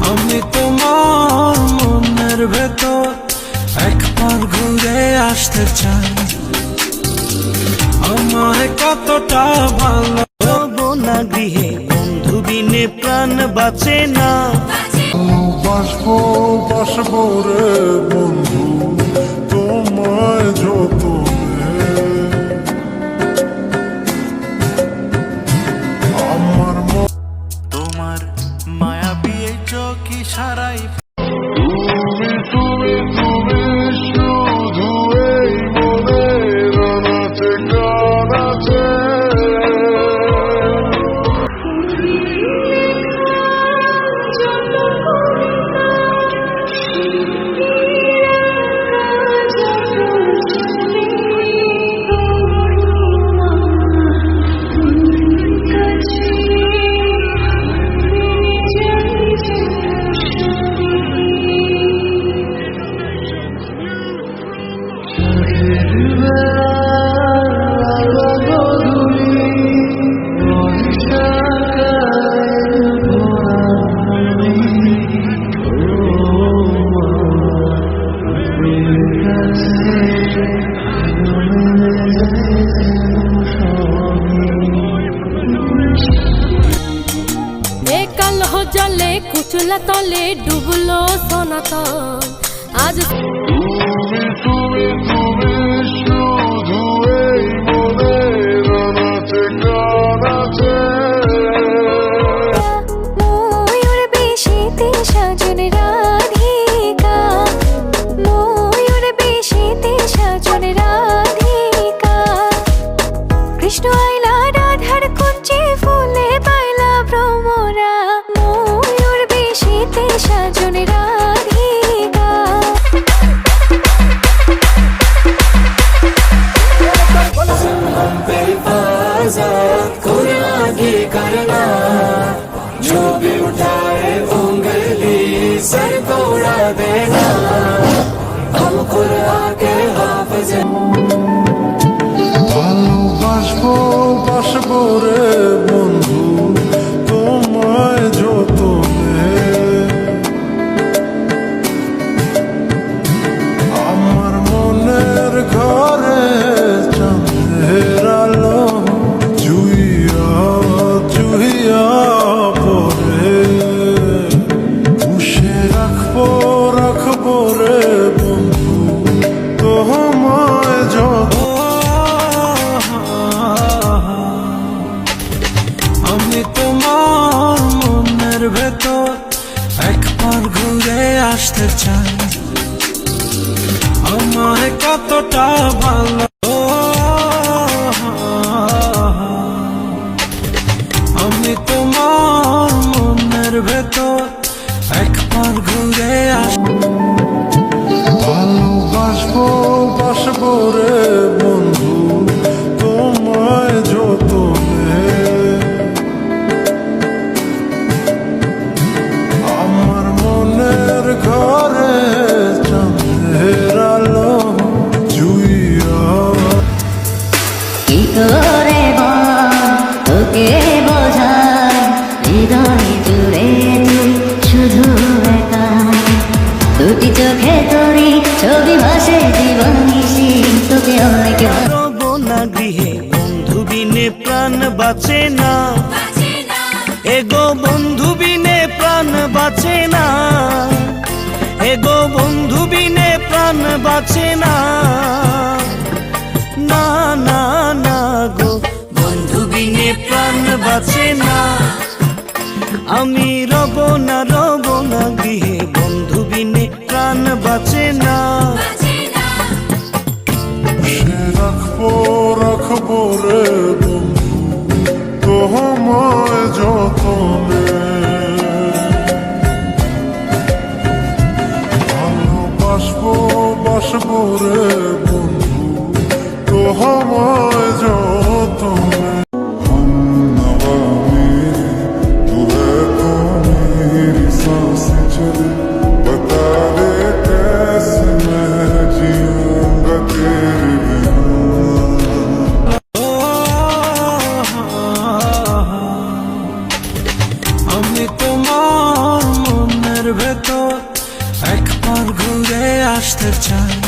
আমি তোমার মনের ভেতর একবার ঘুরে আসতে চাই। আমায় কতটা ভালো না গৃহে বন্ধু বিনে প্রাণ বাঁচে না। বাসবো বাসবো রে বন্ধু তোমায় যতনে, আমার তোমার মায়াবী চোখ ইশারায় তুমি তুমি তুমি শুধু এই মনের অনাথে কানাচে। জলে কুচলা তলে ডুবলো সনাতন আজ। তুমি তুমি তুমি শুধু এই মনের অনাথে কানাচে। ময়ূর বেশিতে সাজন রাধিকা, ময়ূর বেশিতে সাজন রাধিকা। কৃষ্ণ আইলা রাধার কুঞ্চে ফুলে পাইলা ভ্রমরা। ময়ূর বেশিতে সাজন রাধিকা। आगे करना जो भी उठाए उंगली सर को उड़ा देना। हम कुरान के हाफिज। ভালোবাসবো বাসবো রে বন্ধু তোমায় যতনে, আমার মনের ঘরে চাঁদের আলো চুইয়া চুইয়া পরে। পুষে রাখবো রাখবো রে বন্ধু তোমায় যত। আমি তোমার মনের ভেতর একবার ঘুরে আসতে চাই। আমায় কতটা ভালো আমি তোমার মনের ভেতর একবার ঘুরে ভালোবাসবো বাসবো রে বন্ধু তোমায় যতনে, আমার মনের ঘরে চাঁদের আলো চুইয়া। কি করে তোকে বোঝাই হৃদয় জুড়ে তুই শুধু একা। দুটি চোখে তোরই ছবি ভাসে জীবন নিশি তোকে অনেক। রবো না গৃহে বন্ধু বিনে প্রাণ বাঁচে না। এগো বন্ধু বিনে প্রাণ বাঁচে না। এগো বন্ধু বিনে প্রাণ বাঁচে না। না না না গো বন্ধু বিনে প্রাণ বাঁচে না। আমি রব না গৃহে বন্ধু বিনে প্রাণ বাঁচে না। রাখবো রাখবো রে বন্ধু তোমায় যতনে, ভালোবাসবো বাসবো রে বন্ধু তোমায় যতনে। हम नवा मेरी तू है तो मेरी सांसें चले, बता दे कैसे मैं जीऊंगा तेरे बिना। আমি তোমার মনের তো একবার ঘুরে আসতে চাই।